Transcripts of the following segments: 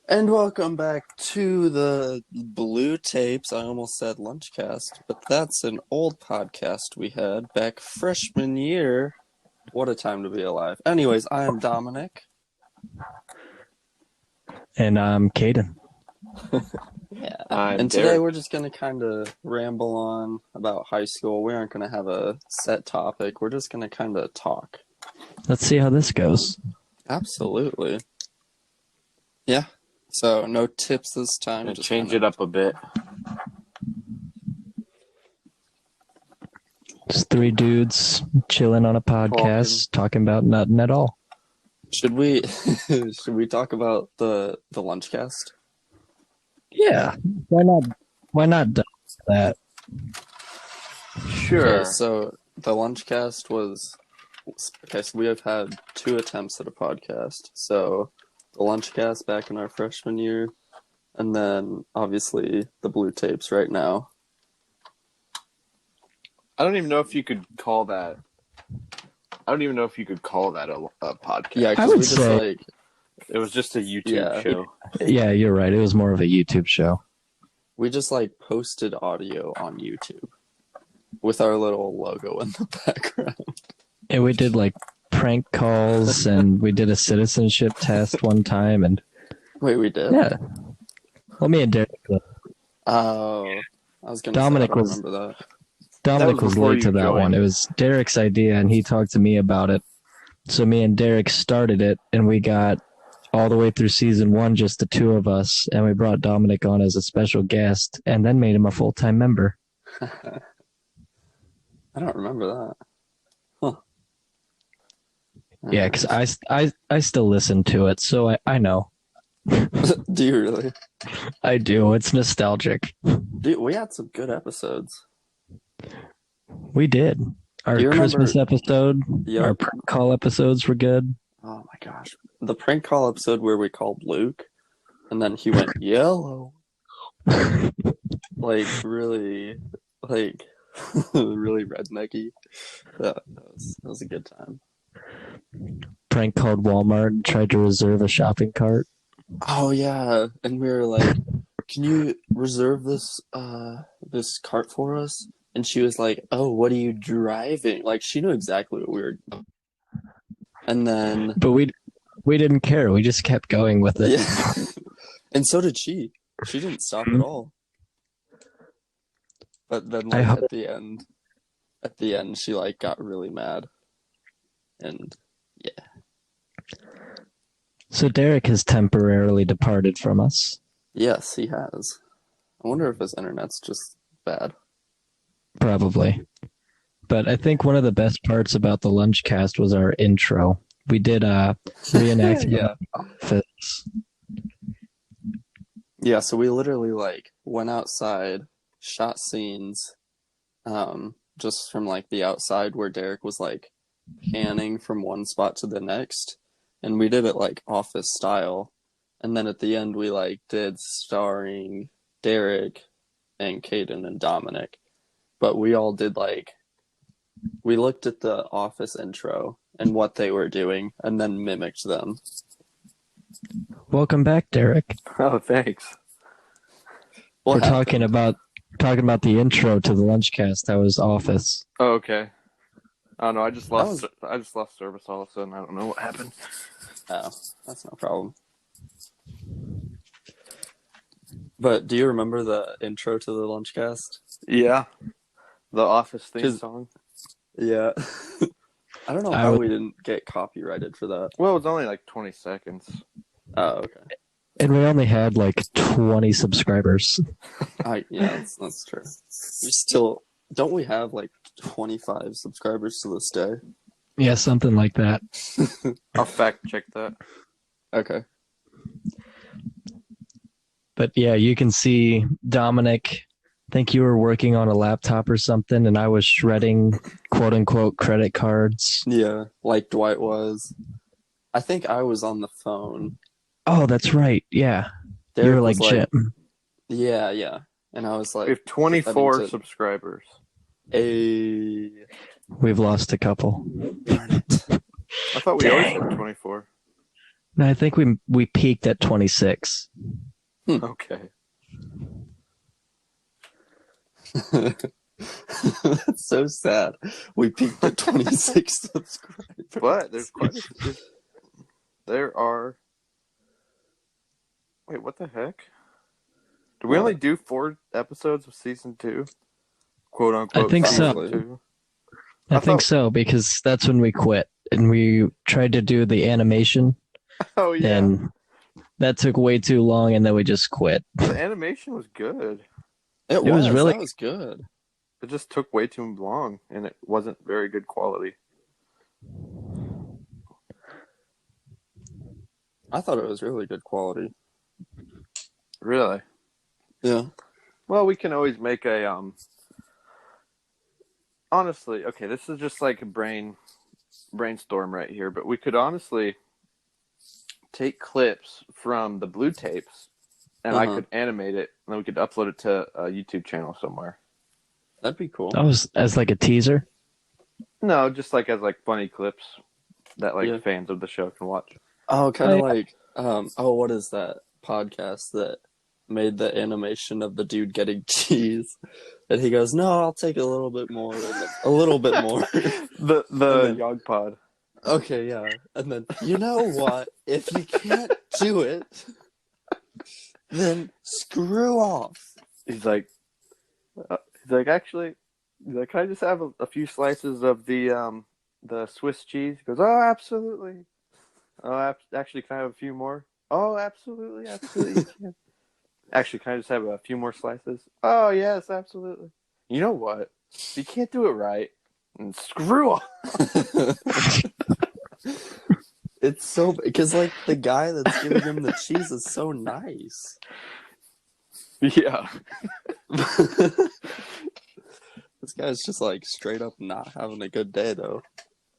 And welcome back to the Blue Tapes. I almost said Lunchcast, but that's an old podcast we had back freshman year. What a time to be alive. Anyways, I am Dominic. And I'm Caden. Yeah. I'm And Derek. today we're just going to kind of ramble on about high school. We aren't going to have a set topic. We're just going to kind of talk. Let's see how this goes. Absolutely. Yeah. So, no tips this time. Just change it up a bit. Just three dudes chilling on a podcast, talking about nothing at all. Should we talk about the Lunchcast? Yeah. Why not do that? Sure. Okay, so the Lunchcast was so we have had 2 attempts at a podcast. So the Lunchcast back in our freshman year, and then obviously the Blue Tapes right now. I don't even know if you could call that. a podcast. Yeah, I because would we just say- It was just a YouTube show. Yeah, you're right. It was more of a YouTube show. we just posted audio on YouTube with our little logo in the background. And we did prank calls and we did a citizenship test one time. And Wait, we did? yeah. Well, me and Derek. Oh, I was gonna Dominic say, I don't was- remember that. Dominic was before late to you that joined. one. It was Derek's idea, and he talked to me about it. So me and Derek started it, and we got all the way through season 1, just the 2 of us, and we brought Dominic on as a special guest, and then made him a full-time member. I don't remember that. Huh. Yeah, because I still listen to it, so I know. Do you really? I do. It's nostalgic. Dude, we had some good episodes. We did. Our Do you remember- Christmas episode, Yep. our prank call episodes were good. Oh my gosh. The prank call episode where we called Luke and then he went yellow. Really, really rednecky. That was a good time. Prank called Walmart and tried to reserve a shopping cart. Oh yeah. And we were like, can you reserve this cart for us? And she was like, oh, what are you driving? She knew exactly what we were doing. And then But we didn't care. We just kept going with it. yeah. And so did she. She didn't stop at all. But then at the end she got really mad. And yeah. So Derek has temporarily departed from us. Yes, he has. I wonder if his internet's just bad. Probably. But I think one of the best parts about the Lunchcast was our intro. We did a reenactment Yeah. of Office. Yeah, so we literally went outside, shot scenes, just from the outside where Derek was panning from one spot to the next, and we did it office style, and then at the end we did starring Derek and Caden and Dominic, but we all did we looked at the office intro and what they were doing, and then mimicked them. Welcome back, Derek. Oh, thanks. What We're happened? talking about the intro to the Lunchcast. That was Office. Oh, okay. I don't know. I just was- lost service all of a sudden. I don't know what happened. Oh, that's no problem. But do you remember the intro to the Lunchcast? Yeah. The Office theme 'Cause- song. Yeah. I don't know I how would- we didn't get copyrighted for that. Well, it was only 20 seconds. Oh, okay. And we only had 20 subscribers. Yeah, that's true. We still don't we have 25 subscribers to this day? Yeah, something like that. I'll fact check that. Okay. But yeah, you can see Dominic. I think you were working on a laptop or something, and I was shredding quote unquote credit cards. Yeah, like Dwight was. I think I was on the phone. Oh, that's right. Yeah. Derek you were like was Jim. Yeah. And I was We like, have 24 I mean, subscribers. a We've lost a couple. darn it. I thought we always had 24. No, I think we peaked at 26. Okay. That's so sad. We peaked at 26 subscribers. But there's quite a few. There are. Wait, what the heck? Did we only What? do 4 episodes of season 2? Quote I unquote think so. season Probably. 2. I I think thought. so because that's when we quit and we tried to do the animation Oh, yeah. and that took way too long and then we just quit. The animation was good. It It was was. really That was good. It just took way too long, and it wasn't very good quality. I thought it was really good quality. Really? Yeah. Well, we can always make a honestly, okay, this is just like a brainstorm right here, but we could honestly take clips from the blue tapes and I Uh-huh. could animate it and then we could upload it to a YouTube channel somewhere. That'd be cool. That was as like a teaser. No, just like as like funny clips that like Yeah. fans of the show can watch. Oh, kind Oh, of yeah. like, what is that podcast that made the animation of the dude getting cheese? And he goes, "No, I'll take a little bit more, and then a little bit more." And The then, Yog Pod. okay, yeah. And then, you know what? If you can't do it, then screw off. He's like actually he's like, can I just have a few slices of the Swiss cheese? He goes, oh, absolutely. Oh, actually, can I have a few more? Oh, absolutely, absolutely, you can. Actually, can I just have a few more slices? Oh, yes, absolutely. You know what? If you can't do it right, then screw off. It's so because like the guy that's giving him the cheese is so nice. Yeah. This guy's just like straight up not having a good day though.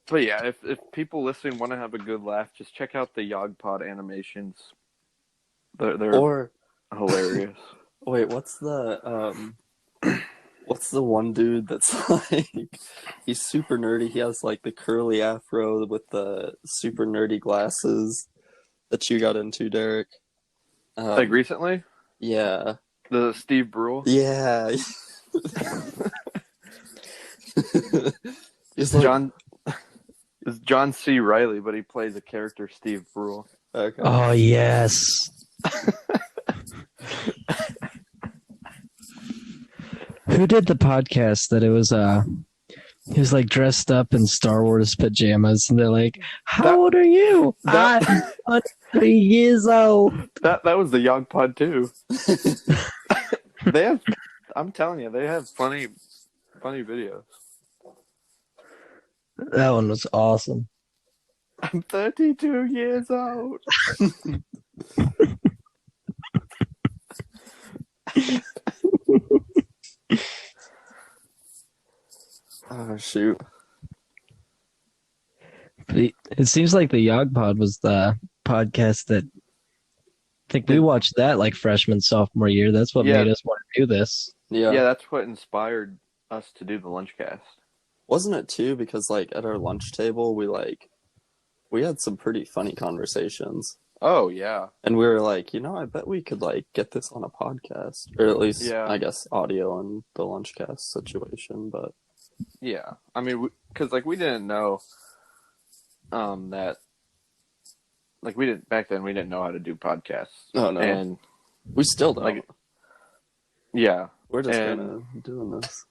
But yeah, if people listening want to have a good laugh, just check out the Yog Pod animations. They're Or hilarious. wait, what's the one dude that's like he's super nerdy. He has like the curly afro with the super nerdy glasses that you got into, Derek. Like recently, Yeah. the Steve Brule. Yeah. He's like, John is John C. Riley, but he plays a character Steve Brule. okay. Oh yes. Who did the podcast that it was he was like dressed up in Star Wars pajamas and they're like, how old are you? that- I'm 3 years old. That was the Young Pod too. They have, I'm telling you, they have funny videos. That one was awesome. I'm 32 years old. Oh shoot. It seems like the Yog Pod was the podcast that I think we watched that like freshman, sophomore year. That's what Yeah. made us want to do this. Yeah. Yeah, that's what inspired us to do the Lunchcast. Wasn't it too because like at our lunch table we had some pretty funny conversations. Oh yeah, And we were like, I bet we could like get this on a podcast. Or at least Yeah. I guess audio on the Lunchcast situation, but yeah. I mean, because like we didn't know, that like we didn't back then. We didn't know how to do podcasts. oh no. And We still don't. like, yeah, We're just and- kind of doing this.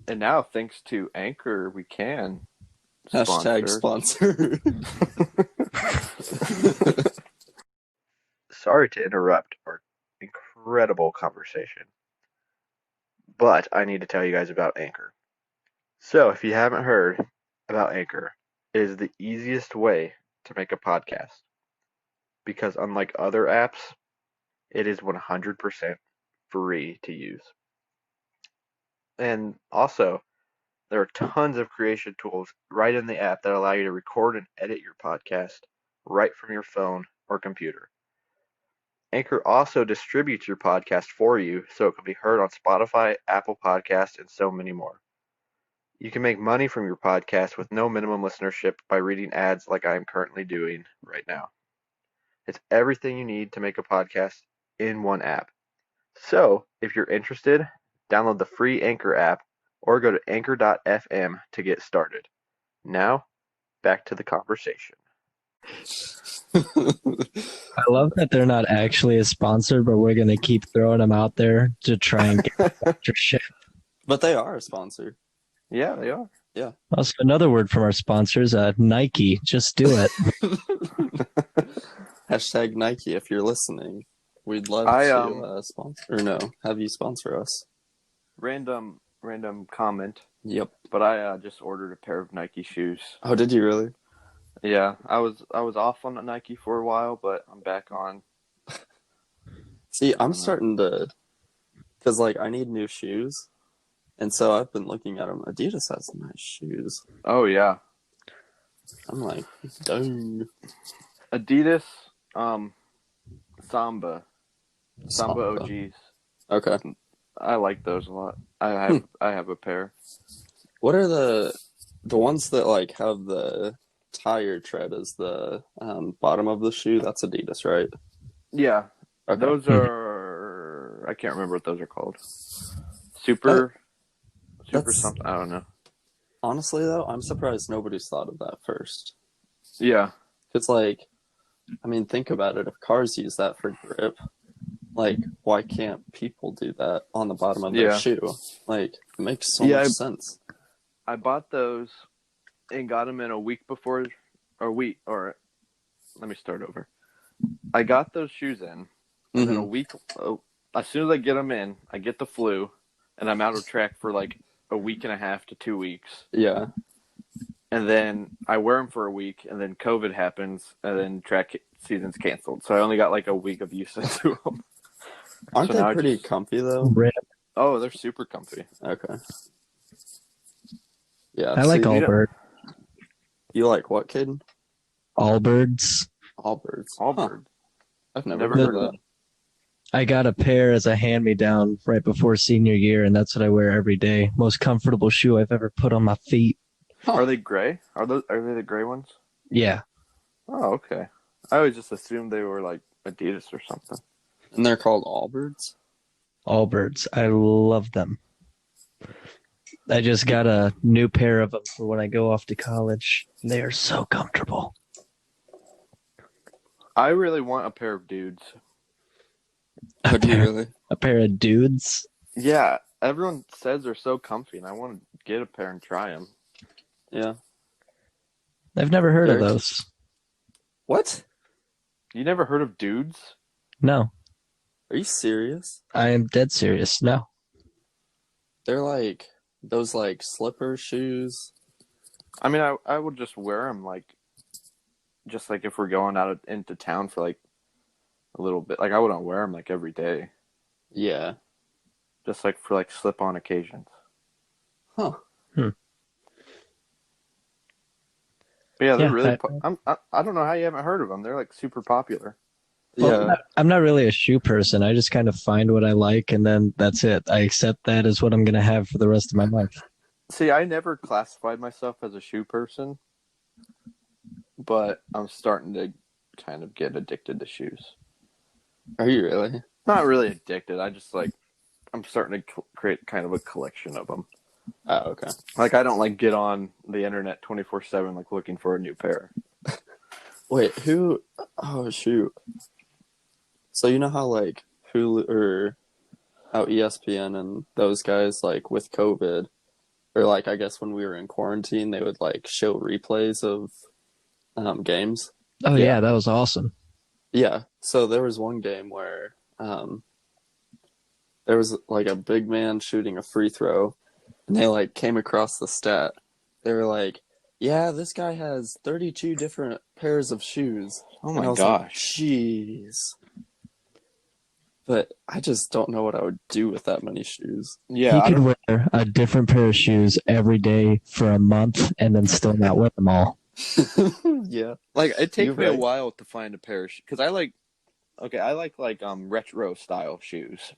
and now thanks to Anchor, we can Hashtag sponsor. Sorry to interrupt our incredible conversation, but I need to tell you guys about Anchor. So, if you haven't heard about Anchor, it is the easiest way to make a podcast because, unlike other apps, it is 100% free to use. And also, there are tons of creation tools right in the app that allow you to record and edit your podcast right from your phone or computer. Anchor also distributes your podcast for you so it can be heard on Spotify, Apple Podcasts, and so many more. You can make money from your podcast with no minimum listenership by reading ads like I am currently doing right now. It's everything you need to make a podcast in one app. So, if you're interested, download the free Anchor app or go to anchor.fm to get started. Now, back to the conversation. I love that they're not actually a sponsor, but we're gonna keep throwing them out there to try and get sponsorship. But they are a sponsor. Yeah, they are. Yeah. Also, another word from our sponsors, Nike. Just do it. Hashtag Nike if you're listening. We'd love I to sponsor, or no, have you sponsor us. random comment, Yep. but I just ordered a pair of Nike shoes. Oh, did you really? Yeah, I was off on Nike for a while, but I'm back on. See, I'm starting to, because like I need new shoes, and so I've been looking at them. Adidas has some nice shoes. Oh yeah, I'm like, dang. Adidas, Samba OGs. Okay. I like those a lot. I have a pair. What are the ones that like have the tire tread as the bottom of the shoe? That's Adidas, right? Yeah, Okay. those are. I can't remember what those are called. Super something. I don't know. Honestly, though, I'm surprised nobody's thought of that first. Yeah. It's like, I mean, think about it. If cars use that for grip, like, why can't people do that on the bottom of their shoe? Like, it makes so much sense. I bought those and got them in a week before, or let me start over. I got those shoes in, and then a week, as soon as I get them in, I get the flu, and I'm out of track for like a week and a half to 2 weeks. Yeah. And then I wear them for a week, and then COVID happens, and then track season's canceled. So I only got like a week of use into them. Aren't they pretty comfy, though? Oh, they're super comfy. Okay. Yeah. I like Allbirds. You like what, Caden? Allbirds. Allbirds. Allbirds. Huh. I've never heard of that. I got a pair as a hand-me-down right before senior year, and that's what I wear every day. Most comfortable shoe I've ever put on my feet. Huh. Are they gray? Are they the gray ones? Yeah. Oh, okay. I always just assumed they were like Adidas or something. And they're called Allbirds? Allbirds. I love them. I just got a new pair of them for when I go off to college. They are so comfortable. I really want a pair of dudes. Do you really? A pair of dudes? Yeah, everyone says they're so comfy, and I want to get a pair and try them. Yeah. I've never heard of those. What? You never heard of dudes? No. Are you serious? I am dead serious. No. They're like those like slipper shoes. I mean, I would just wear them like, just like if we're going out into town for like a little bit. Like I wouldn't wear them like every day. Yeah. Just like for like slip-on occasions. Huh. But yeah, they're really. I don't know how you haven't heard of them. They're like super popular. Well, yeah. I'm not really a shoe person. I just kind of find what I like, and then that's it. I accept that as what I'm going to have for the rest of my life. See, I never classified myself as a shoe person, but I'm starting to kind of get addicted to shoes. Are you really? Not really addicted. I just like, I'm starting to create kind of a collection of them. Oh, okay. Like, I don't like get on the internet 24/7 like looking for a new pair. Wait, who? Oh, shoot. So you know how like Hulu or how ESPN and those guys like with COVID, or like I guess when we were in quarantine, they would like show replays of games. Oh yeah, that was awesome. Yeah. So there was one game where there was like a big man shooting a free throw, and they like came across the stat. They were like, "Yeah, this guy has 32 different pairs of shoes." Oh my gosh! Jeez. But I just don't know what I would do with that many shoes. Yeah, he could wear a different pair of shoes every day for a month and then still not wear them all. Yeah, like it takes me a while to find a pair of shoes because I like retro style shoes.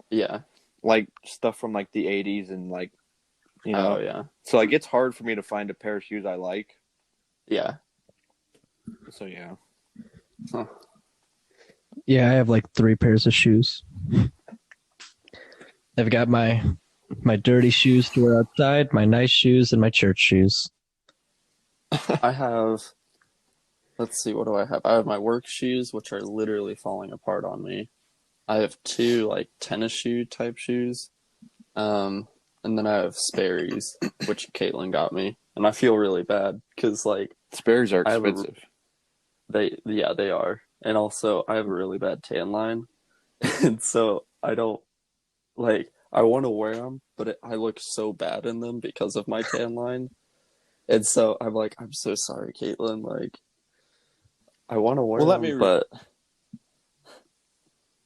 Yeah, like stuff from like the 80s and like, you know. Oh yeah. So like it's hard for me to find a pair of shoes I like. Yeah. So yeah. Huh. Yeah, I have like 3 pairs of shoes. I've got my dirty shoes to wear outside, my nice shoes, and my church shoes. I have, let's see, what do I have? I have my work shoes, which are literally falling apart on me. I have two like tennis shoe type shoes. And then I have Sperry's, which Caitlin got me. And I feel really bad because like Sperry's are I have expensive. they are. And also I have a really bad tan line. And so I don't like I want to wear them, but I look so bad in them because of my tan line. And so I'm like, I'm so sorry, Caitlin. Like, I want to wear Well, them, but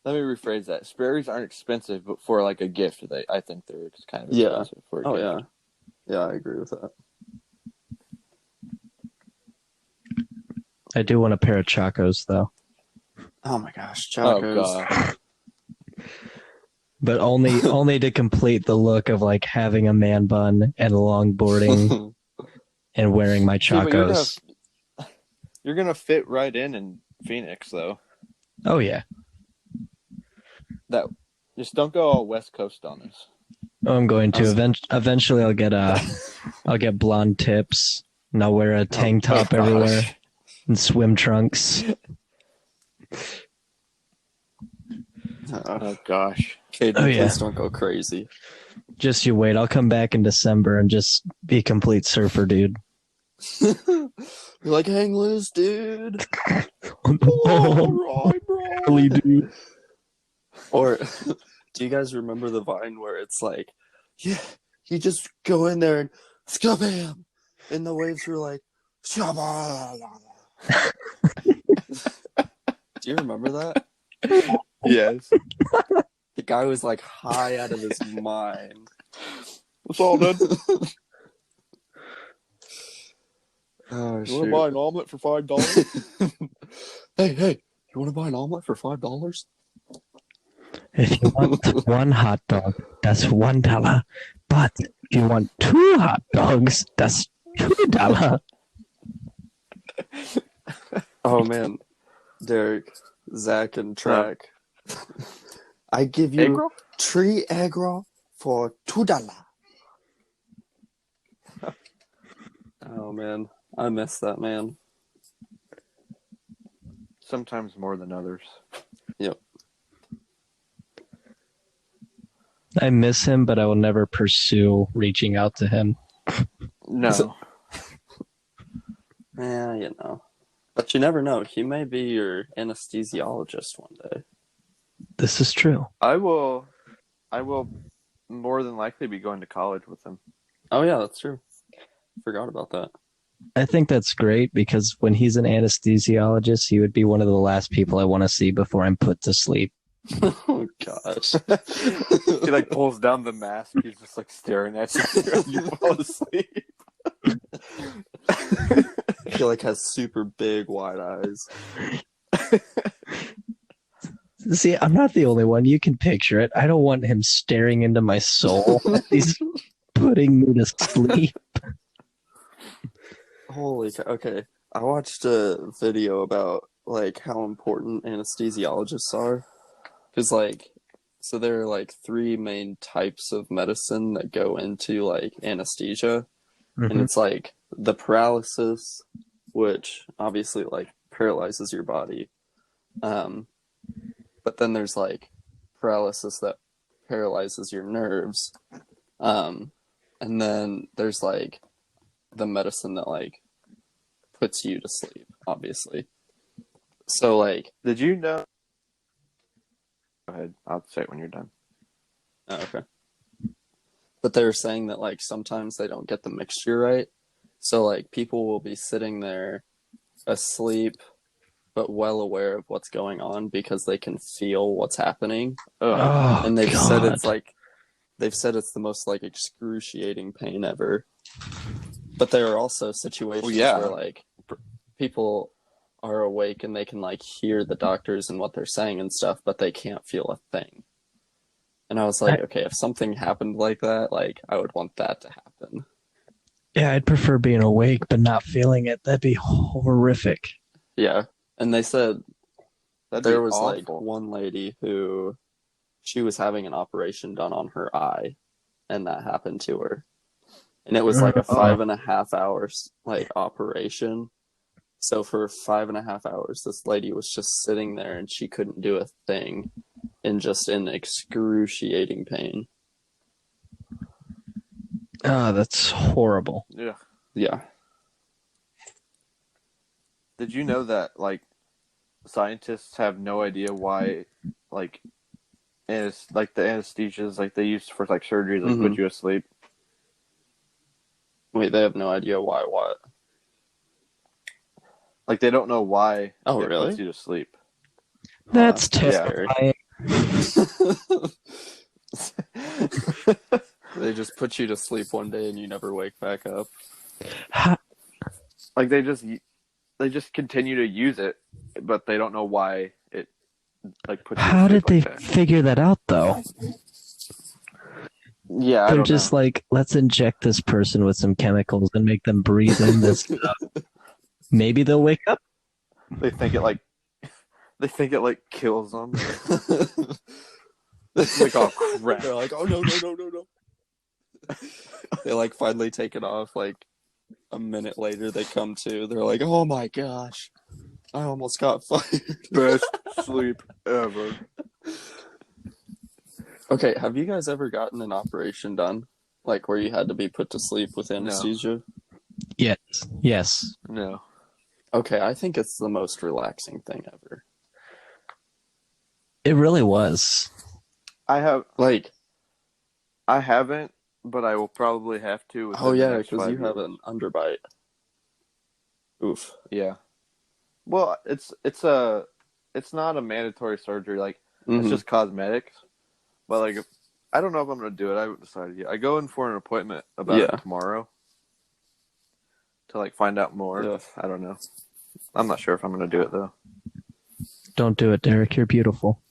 let me rephrase that. Sperry's aren't expensive, but for like a gift, I think they're kind of yeah. expensive for a Oh gift. yeah, I agree with that. I do want a pair of Chacos though, Oh my gosh, Oh Chacos. god. but only to complete the look of like having a man bun and longboarding and wearing my See, but Chacos. you're gonna fit right in Phoenix though. Oh yeah. That just don't go all West Coast on us. Oh, I'm going to. Awesome. Eventually, I'll get blonde tips, and I'll wear a tank top gosh. everywhere and swim trunks. Oh gosh. Caden, Oh, yeah. please don't go crazy. Just you wait. I'll come back in December and just be a complete surfer dude. You're like, hang loose, dude. Oh, Alright, bro. really, dude. Or do you guys remember the Vine where it's like, yeah, you just go in there and skabam, and the waves were like, shabba. Do you remember that? Yes. The guy was like high out of his mind. It's all done. Oh, You want to buy an omelet for $5? Hey, you want to buy an omelet for $5? If you want one hot dog, that's $1. But if you want 2 hot dogs, that's $2. Oh man, Derek, Zach, and Track. I give you Agro? 3 aggro for $2. Oh man, I miss that man. Sometimes more than others. Yep. I miss him, but I will never pursue reaching out to him. No. Yeah, you know. But you never know. He may be your anesthesiologist one day. This is true. I will more than likely be going to college with him. Oh yeah, that's true. Forgot about that. I think that's great because when he's an anesthesiologist, he would be one of the last people I want to see before I'm put to sleep. Oh gosh. He like pulls down the mask. He's just like staring at you and you fall asleep. He like has super big wide eyes. See, I'm not the only one. You can picture it. I don't want him staring into my soul. He's putting me to sleep. Holy cow. Okay. I watched a video about like how important anesthesiologists are. Because like, so there are like 3 main types of medicine that go into like anesthesia. And it's like the paralysis, which obviously like paralyzes your body. But then there's like paralysis that paralyzes your nerves. And then there's like the medicine that like puts you to sleep, obviously. So like, Did you know? Go ahead. I'll say it when you're done. oh, okay. But they were saying that like sometimes they don't get the mixture right. So like people will be sitting there asleep but well aware of what's going on because they can feel what's happening. Oh, And they've God. said it's the most like excruciating pain ever. But there are also situations where like people are awake and they can like hear the doctors and what they're saying and stuff, but they can't feel a thing. And I was like, okay, if something happened like that, like I would want that to happen. Yeah, I'd prefer being awake but not feeling it. That'd be horrific. Yeah. And they said That'd there be was like awful. one lady who she was having an operation done on her eye, and that happened to her. And it was like a Oh, 5.5 hours like operation. So for 5.5 hours, this lady was just sitting there and she couldn't do a thing, and just in excruciating pain. Oh, that's horrible. yeah. Yeah. Did you know that like scientists have no idea why like like the anesthesias like they use for like surgeries like Mm-hmm. put you asleep? Wait, they have no idea why what? Like they don't know why Oh, it puts really? you to sleep. Oh, That's that's kind of Yeah. scary. terrifying. They just put you to sleep one day and you never wake back up. How, Like they just continue to use it, but they don't know why it like puts you to how did sleep they like that. figure that out, though? Yeah, I They're don't just know. like, let's inject this person with some chemicals and make them breathe in this. Maybe they'll wake up. They think it like they think it like kills them. Like, oh crap. They're like, oh no. They like finally take it off. Like a minute later, they come to. They're like, oh my gosh, I almost got fired. Best sleep ever. Okay, have you guys ever gotten an operation done, like where you had to be put to sleep with anesthesia? Yes. Yes. No. Okay, I think it's the most relaxing thing ever. It really was. Like, I haven't, but I will probably have to within oh the yeah, next because 5 you have years. an underbite. Oof. Yeah. Well, it's not a mandatory surgery. Like it's Mm-hmm. just cosmetics. But like, I don't know if I'm gonna do it. I haven't decided yet. I go in for an appointment about Yeah. it tomorrow to like find out more. Yeah. I don't know. I'm not sure if I'm gonna do it though. Don't do it, Derek. You're beautiful.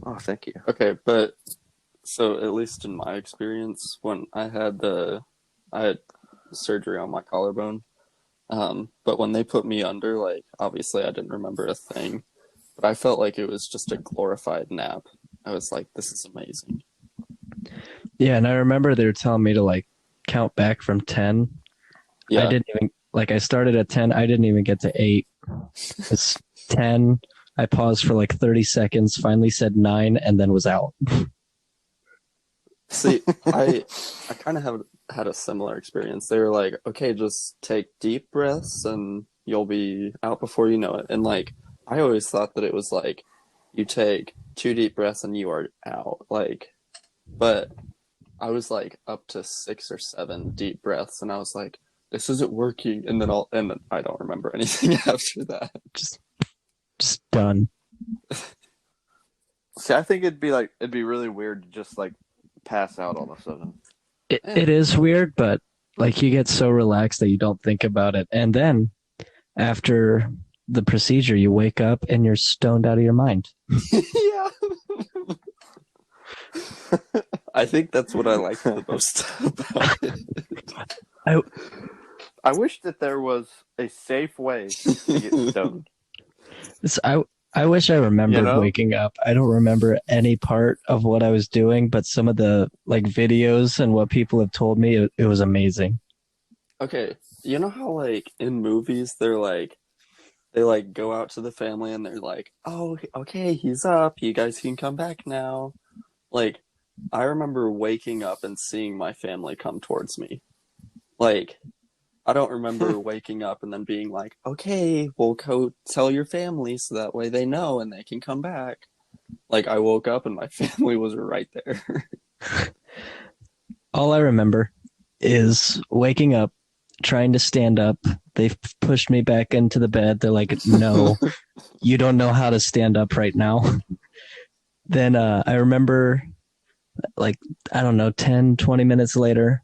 Oh, thank you. Okay, but so at least in my experience, when I had surgery on my collarbone, but when they put me under, like obviously I didn't remember a thing, but I felt like it was just a glorified nap. I was like, this is amazing. Yeah, and I remember they were telling me to like count back from 10. Yeah. I didn't even like I started at 10. I didn't even get to 8. It's 10. I paused for like 30 seconds, finally said 9, and then was out. See, I kind of have had a similar experience. They were like, okay, just take deep breaths and you'll be out before you know it. And like, I always thought that it was like, you take 2 deep breaths and you are out. Like, but I was like up to 6 or 7 deep breaths, and I was like, this isn't working. And then I don't remember anything after that. Just done. See, I think it'd be really weird to just like pass out all of a sudden. It is weird, but like you get so relaxed that you don't think about it. And then after the procedure, you wake up and you're stoned out of your mind. Yeah. I think that's what I like the most about it. I wish that there was a safe way to get stoned. I wish I remembered You know? waking up. I don't remember any part of what I was doing, but some of the like videos and what people have told me, it was amazing. Okay, you know how like in movies they like go out to the family and they're like, "Oh, okay, he's up. You guys can come back now." Like, I remember waking up and seeing my family come towards me. Like, I don't remember waking up and then being like, "Okay, we'll go tell your family so that way they know and they can come back." Like, I woke up and my family was right there. All I remember is waking up, trying to stand up. They've pushed me back into the bed. They're like, no, you don't know how to stand up right now. Then I remember, like, I don't know, 10, 20 minutes later,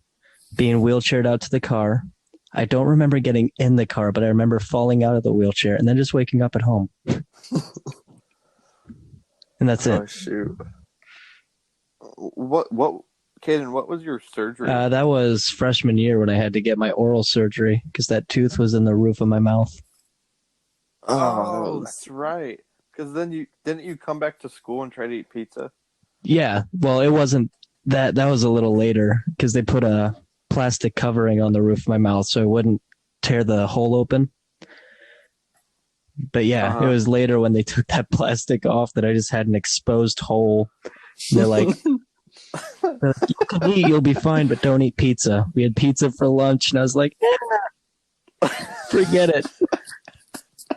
being wheelchaired out to the car. I don't remember getting in the car, but I remember falling out of the wheelchair and then just waking up at home. And that's Oh it. shoot. What, Caden, what was your surgery? That was freshman year when I had to get my oral surgery because that tooth was in the roof of my mouth. Oh, that Oh, was that's right. Because then you didn't you come back to school and try to eat pizza? Yeah, well, it wasn't that. That was a little later because they put a plastic covering on the roof of my mouth so it wouldn't tear the hole open. But yeah, it Uh-huh. was later when they took that plastic off that I just had an exposed hole. And they're like, you can eat, you'll be fine, but don't eat pizza. We had pizza for lunch, and I was like, forget it.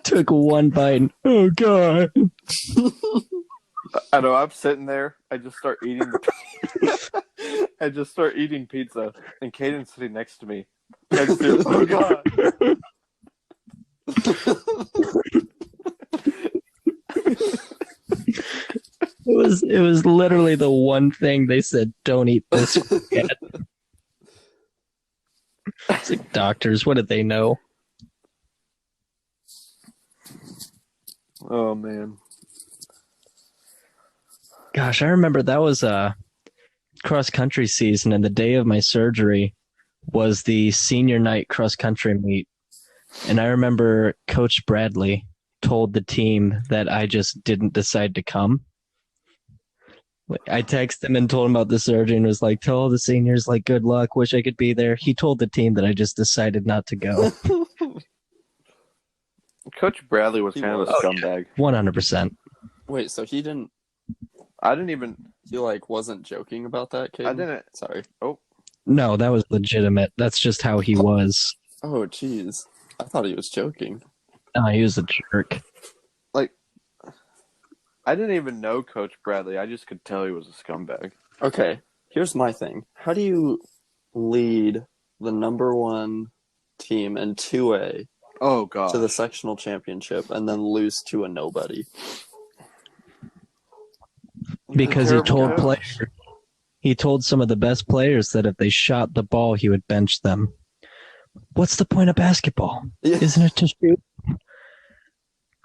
Took one bite, and, oh god. I know. I'm sitting there. I just start eating I just start eating pizza, and Caden's sitting next to me. I just do, oh god. It was literally the one thing they said, don't eat this yet. It's like, doctors, what did they know? Oh man. Gosh, I remember that was a cross country season, and the day of my surgery was the senior night cross country meet. And I remember Coach Bradley told the team that I just didn't decide to come. I texted him and told him about the surgery and was like, tell all the seniors, like, good luck, wish I could be there. He told the team that I just decided not to go. Coach Bradley was kind of a scumbag. 100%. Wait, so he didn't. I didn't even. He like wasn't joking about that, kid. I didn't. Sorry. Oh. No, that was legitimate. That's just how he was. Oh, jeez. I thought he was joking. No, he was a jerk. Like, I didn't even know Coach Bradley. I just could tell he was a scumbag. Okay, here's my thing. How do you lead the number one team in 2A Oh god. to the sectional championship and then lose to a nobody? Because he told some of the best players that if they shot the ball, he would bench them. What's the point of basketball? Yeah. Isn't it to shoot?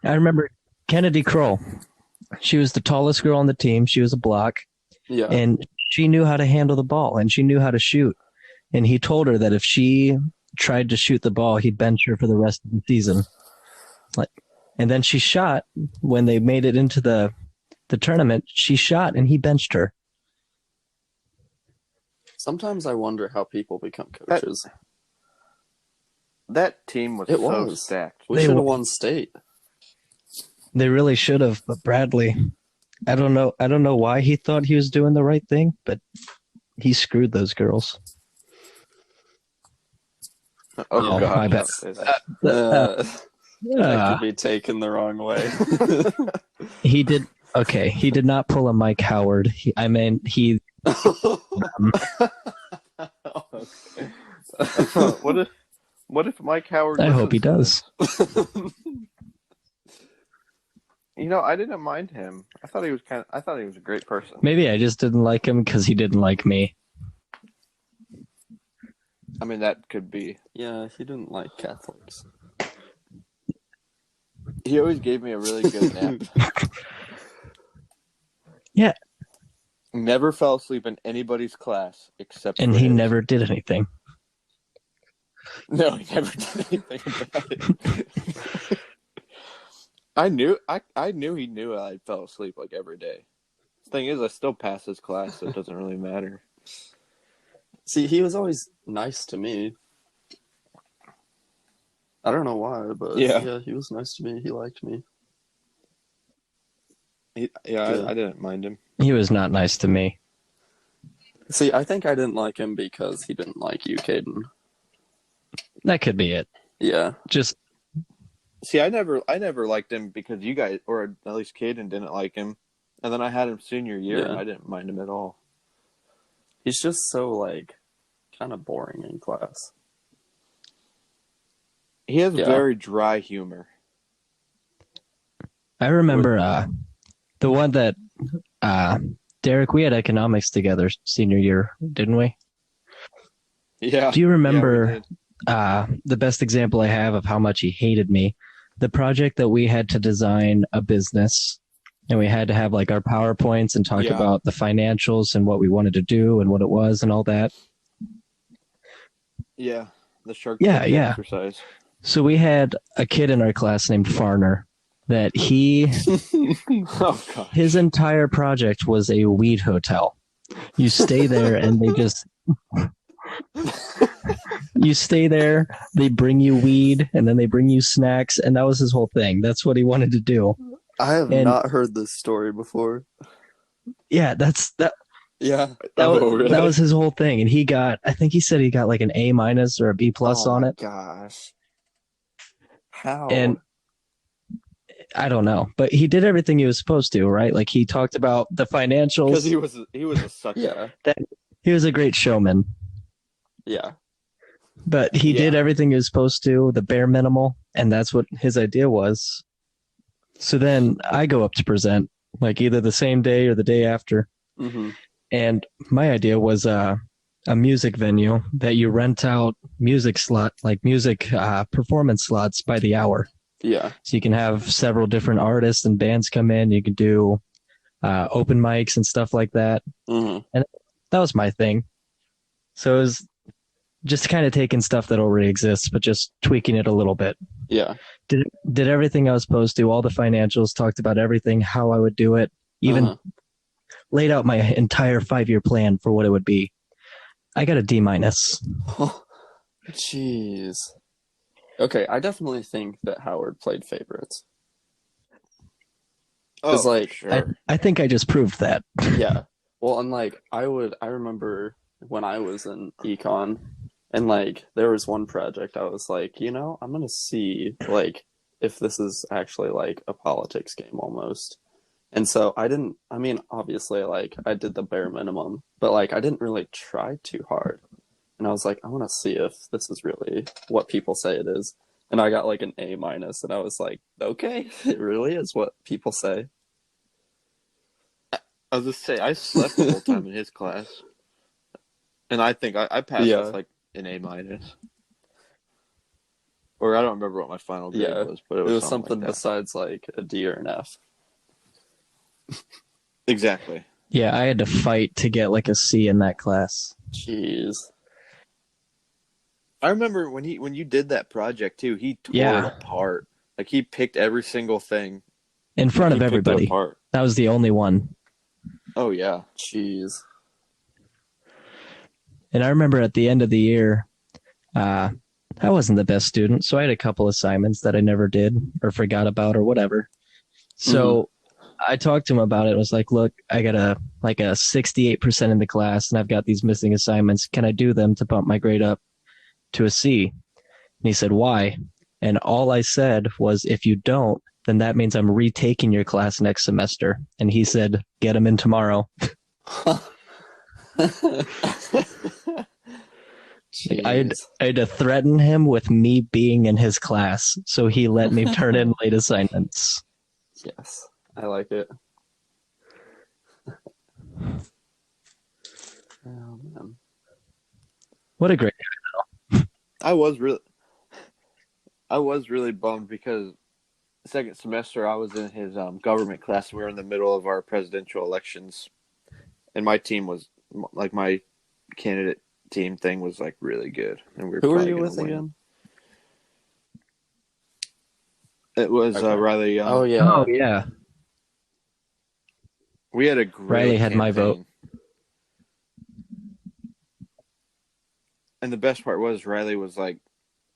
I remember Kennedy Kroll. She was the tallest girl on the team. She was a block. Yeah. And she knew how to handle the ball, and she knew how to shoot. And he told her that if she tried to shoot the ball, he'd bench her for the rest of the season. And then she shot when they made it into the tournament. She shot, and he benched her. Sometimes I wonder how people become coaches. That team was so stacked. We should have won state. They really should have, but Bradley, I don't know why he thought he was doing the right thing, but he screwed those girls. Oh god. I bet. That could be taken the wrong way. He did not pull a Mike Howard. He What if Mike Howard? I hope he does. You know, I didn't mind him. I thought he was a great person. Maybe I just didn't like him because he didn't like me. I mean, that could be. Yeah, he didn't like Catholics. He always gave me a really good nap. Yeah. Never fell asleep in anybody's class except. And he never did anything. No, he never did anything about it. I knew he knew I fell asleep like every day. The thing is, I still pass his class, so it doesn't really matter. See, he was always nice to me. I don't know why, but yeah, he was nice to me. He liked me. I didn't mind him. He was not nice to me. See, I think I didn't like him because he didn't like you, Caden. That could be it. Yeah. Just see, I never liked him because you guys, or at least Caden, didn't like him, and then I had him senior year, and I didn't mind him at all. He's just so like kind of boring in class. He has very dry humor. I remember the one that Derek, we had economics together senior year, didn't we? Yeah. Do you remember the best example I have of how much he hated me? The project that we had to design a business, and we had to have like our PowerPoints and talk about the financials and what we wanted to do and what it was and all that. Yeah, the Shark Tank exercise. So we had a kid in our class named Farner that Oh god. his entire project was a weed hotel. You stay there and you stay there, they bring you weed and then they bring you snacks, and that was his whole thing. That's what he wanted to do. I have And not heard this story before. yeah, Yeah. Oh that really? was his whole thing. And I think he said he got like an A minus or a B plus Oh on my it. gosh. And How? I don't know, but he did everything he was supposed to, right? Like he talked about the Because financials. he was a sucker. Yeah. That he was a great showman, Yeah. but he did Yeah. everything he was supposed to, the bare minimal, and that's what his idea was. So then I go up to present, like either the same day or the day after, Mm-hmm. and my idea was a music venue that you rent out music performance slots by the hour. Yeah. So you can have several different artists and bands come in. You can do open mics and stuff like that. Mm-hmm. And that was my thing. So it was just kind of taking stuff that already exists, but just tweaking it a little bit. Yeah. Did everything I was supposed to, all the financials, talked about everything, how I would do it, even Uh-huh. laid out my entire 5 year plan for what it would be. I got a D minus. Jeez. Okay, I definitely think that Howard played favorites. Oh, Because, for like, sure. I think I just proved that. yeah. Well, and, like, I remember when I was in econ, and, like, there was one project I was like, I'm gonna see, like, if this is actually, like, a politics game almost. And so I mean, obviously, like, I did the bare minimum, but, like, I didn't really try too hard. And I was like, I want to see if this is really what people say it is. And I got like an A minus, and I was like, okay, it really is what people say. I was just say I slept the whole time in his class, and I think I passed with Yeah, like an A minus, or I don't remember what my final grade yeah. was, but it It was was something like something that. besides like a D or an F. Exactly. Yeah, I had to fight to get like a C in that class Jeez. I remember when you did that project too. He tore it Yeah, apart. Like he picked every single thing in and front he of picked it everybody. apart. That was the only one. Oh yeah. Jeez. And I remember at the end of the year, uh, I wasn't the best student, so I had a couple assignments that I never did or forgot about or whatever. Mm-hmm. So I talked to him about it. I was like, look, I got a 68% in the class and I've got these missing assignments. Can I do them to bump my grade up to a C? And he said, why? And all I said was, if you don't, then that means I'm retaking your class next semester. And he said, get him in tomorrow. Like Jeez. I had to threaten him with me being in his class. So he let me turn in late assignments. Yes, I like it. Oh man. What a great. I was really I was really bummed because second semester I was in his government class. We were in the middle of our presidential elections, and my team was like my candidate team thing was like really good, and we were Who are probably you going with to win. again? It was Okay. Riley Young. Oh Oh, yeah. yeah. We had a great Riley had my vote. campaign. And the best part was Riley was like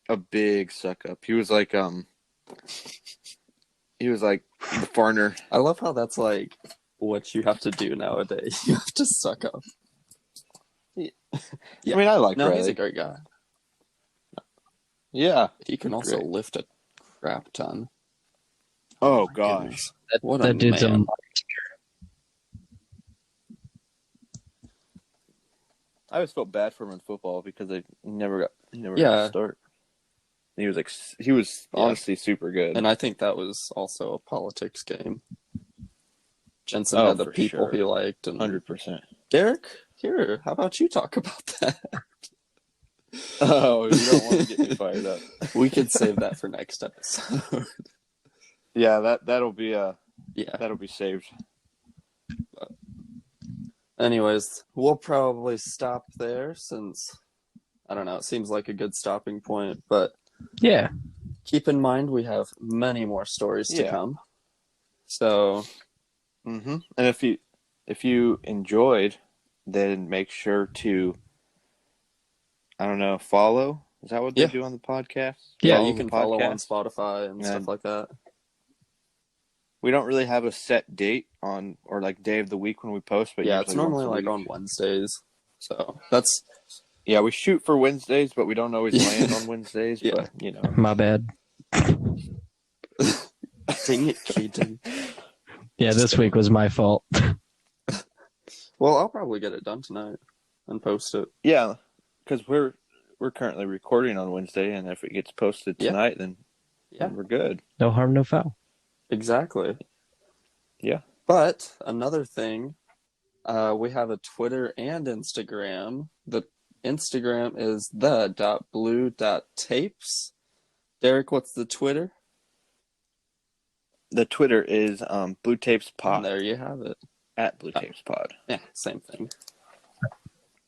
a big suck up. He was like the Farner. I love how that's like what you have to do nowadays. You have to suck up. Yeah. I mean, I like No, Riley. he's a great guy. Yeah. He can He's also great. lift a crap ton. Oh my gosh. goodness. What a That dude's man. I always felt bad for him in football because he never got Yeah. to start. He was Yeah. honestly super good. And I think that was also a politics game. Jensen Oh, had the for people sure. he liked. And 100%. Derek, here, how about you talk about that? Oh, you don't want to get me fired up. We could save that for next episode. Yeah, that'll be Yeah. that'll be saved. Anyways, we'll probably stop there since, I don't know, it seems like a good stopping point. But Yeah. keep in mind we have many more stories to Yeah. come. So, And if you enjoyed, then make sure to, I don't know, follow. Is that what they yeah. do on the podcast? Yeah, Follow you the can follow on podcast. Spotify and stuff And like that. we don't really have a set date on, or like day of the week when we post, but Yeah, it's usually once normally a like week. on Wednesdays. So that's Yeah, we shoot for Wednesdays, but we don't always land on Wednesdays. Yeah. But you know, My bad. dang it, Caden. Yeah, this week was my fault. Well, I'll probably get it done tonight and post it. yeah, because we're currently recording on Wednesday, and if it gets posted Yeah. tonight, then Yeah, we're good. No harm, no foul. exactly. Yeah. But another thing, we have a Twitter and Instagram. The Instagram is the.blue.tapes. Derek, what's the Twitter? The Twitter is Blue Tapes Pod. And there you have it. At Blue Tapes Pod. Yeah, same thing.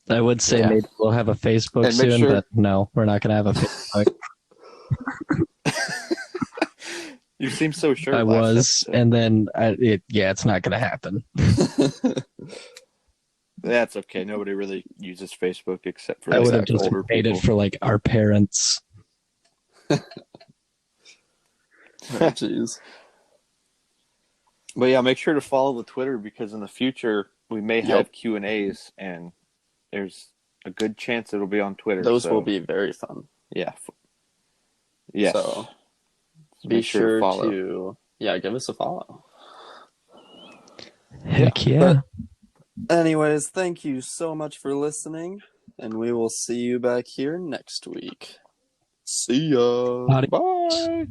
I would say Yeah. maybe we'll have a Facebook And make soon, sure- but no, we're not going to have a Facebook. You seem so sure. I last was, episode. and then it's not going to happen. That's okay. Nobody really uses Facebook except for I would have like, just older made people. it for like our parents. Jeez. But yeah, make sure to follow the Twitter because in the future we may have Q&As, and there's a good chance it'll be on Twitter. Those so, will be very fun. Yeah. Yes. So Make be sure to follow. to give us a follow. Heck yeah. Anyways, thank you so much for listening, and we will see you back here next week. See ya. Howdy. Bye.